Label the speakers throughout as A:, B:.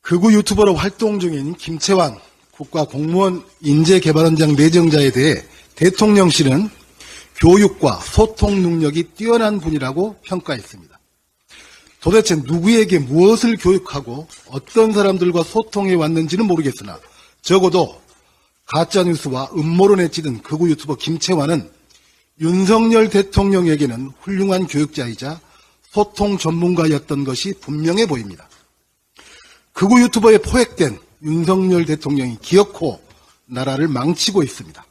A: 극우 유튜버로 활동 중인 김채환 국가공무원 인재개발원장 내정자에 대해 대통령실은 교육과 소통 능력이 뛰어난 분이라고 평가했습니다. 도대체 누구에게 무엇을 교육하고 어떤 사람들과 소통해 왔는지는 모르겠으나 적어도 가짜뉴스와 음모론에 찌든 극우 유튜버 김채환은 윤석열 대통령에게는 훌륭한 교육자이자 소통 전문가였던 것이 분명해 보입니다. 극우 유튜버에 포획된 윤석열 대통령이 기어코 나라를 망치고 있습니다.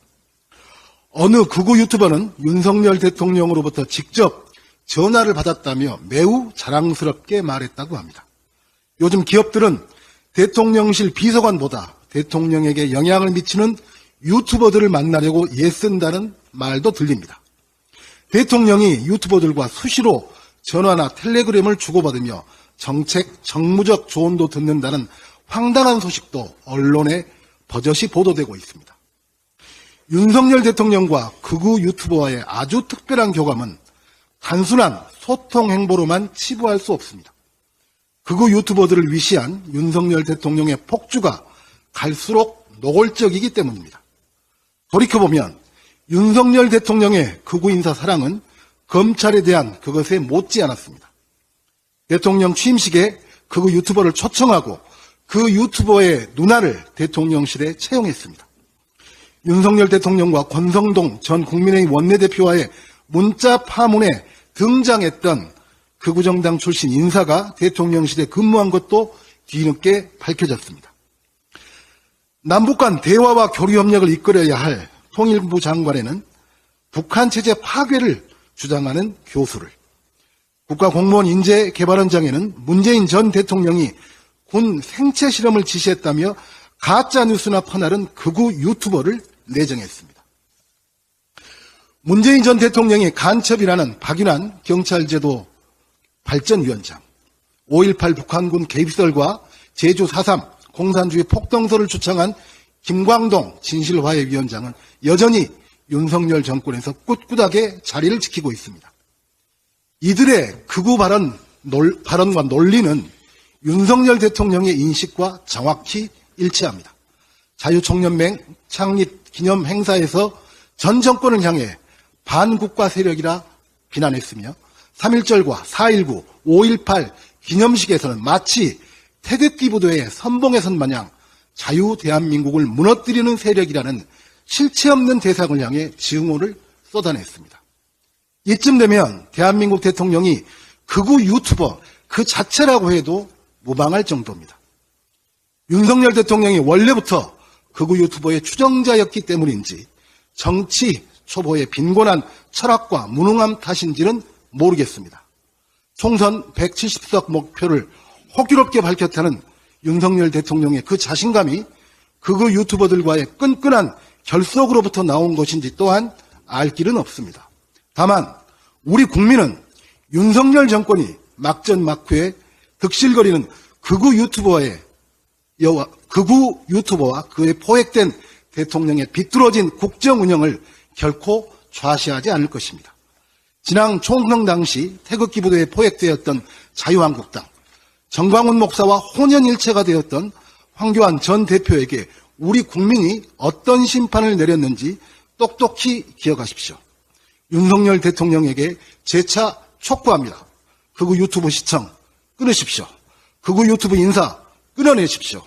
A: 어느 극우 유튜버는 윤석열 대통령으로부터 직접 전화를 받았다며 매우 자랑스럽게 말했다고 합니다. 요즘 기업들은 대통령실 비서관보다 대통령에게 영향을 미치는 유튜버들을 만나려고 애쓴다는 말도 들립니다. 대통령이 유튜버들과 수시로 전화나 텔레그램을 주고받으며 정책, 정무적 조언도 듣는다는 황당한 소식도 언론에 버젓이 보도되고 있습니다. 윤석열 대통령과 극우 유튜버와의 아주 특별한 교감은 단순한 소통 행보로만 치부할 수 없습니다. 극우 유튜버들을 위시한 윤석열 대통령의 폭주가 갈수록 노골적이기 때문입니다. 돌이켜보면 윤석열 대통령의 극우 인사 사랑은 검찰에 대한 그것에 못지 않았습니다. 대통령 취임식에 극우 유튜버를 초청하고 그 유튜버의 누나를 대통령실에 채용했습니다. 윤석열 대통령과 권성동 전 국민의힘 원내대표와의 문자 파문에 등장했던 극우정당 출신 인사가 대통령실에 근무한 것도 뒤늦게 밝혀졌습니다. 남북 간 대화와 교류 협력을 이끌어야 할 통일부 장관에는 북한 체제 파괴를 주장하는 교수를, 국가공무원 인재개발원장에는 문재인 전 대통령이 군 생체 실험을 지시했다며 가짜뉴스나 퍼나른 극우 유튜버를 내정했습니다. 문재인 전 대통령이 간첩이라는 박윤환 경찰제도 발전위원장, 5.18 북한군 개입설과 제주 4.3 공산주의 폭동설을 주창한 김광동 진실화해위원장은 여전히 윤석열 정권에서 꿋꿋하게 자리를 지키고 있습니다. 이들의 극우 발언과 논리는 윤석열 대통령의 인식과 정확히 일치합니다. 자유총연맹 창립 기념 행사에서 전 정권을 향해 반국가 세력이라 비난했으며 3.1절과 4.19, 5.18 기념식에서는 마치 태극기 부대의 선봉에 선 마냥 자유 대한민국을 무너뜨리는 세력이라는 실체 없는 대상을 향해 증오를 쏟아냈습니다. 이쯤 되면 대한민국 대통령이 극우 유튜버 그 자체라고 해도 무방할 정도입니다. 윤석열 대통령이 원래부터 극우 유튜버의 추종자였기 때문인지 정치 초보의 빈곤한 철학과 무능함 탓인지는 모르겠습니다. 총선 170석 목표를 호기롭게 밝혔다는 윤석열 대통령의 그 자신감이 극우 유튜버들과의 끈끈한 결속으로부터 나온 것인지 또한 알 길은 없습니다. 다만 우리 국민은 윤석열 정권이 막전막후에 득실거리는 극우 유튜버와 그의 포획된 대통령의 비뚤어진 국정 운영을 결코 좌시하지 않을 것입니다. 지난 총선 당시 태극기 부대에 포획되었던 자유한국당, 정광훈 목사와 혼연일체가 되었던 황교안 전 대표에게 우리 국민이 어떤 심판을 내렸는지 똑똑히 기억하십시오. 윤석열 대통령에게 재차 촉구합니다. 극우 유튜브 시청 끊으십시오. 극우 유튜브 인사 끊어내십시오.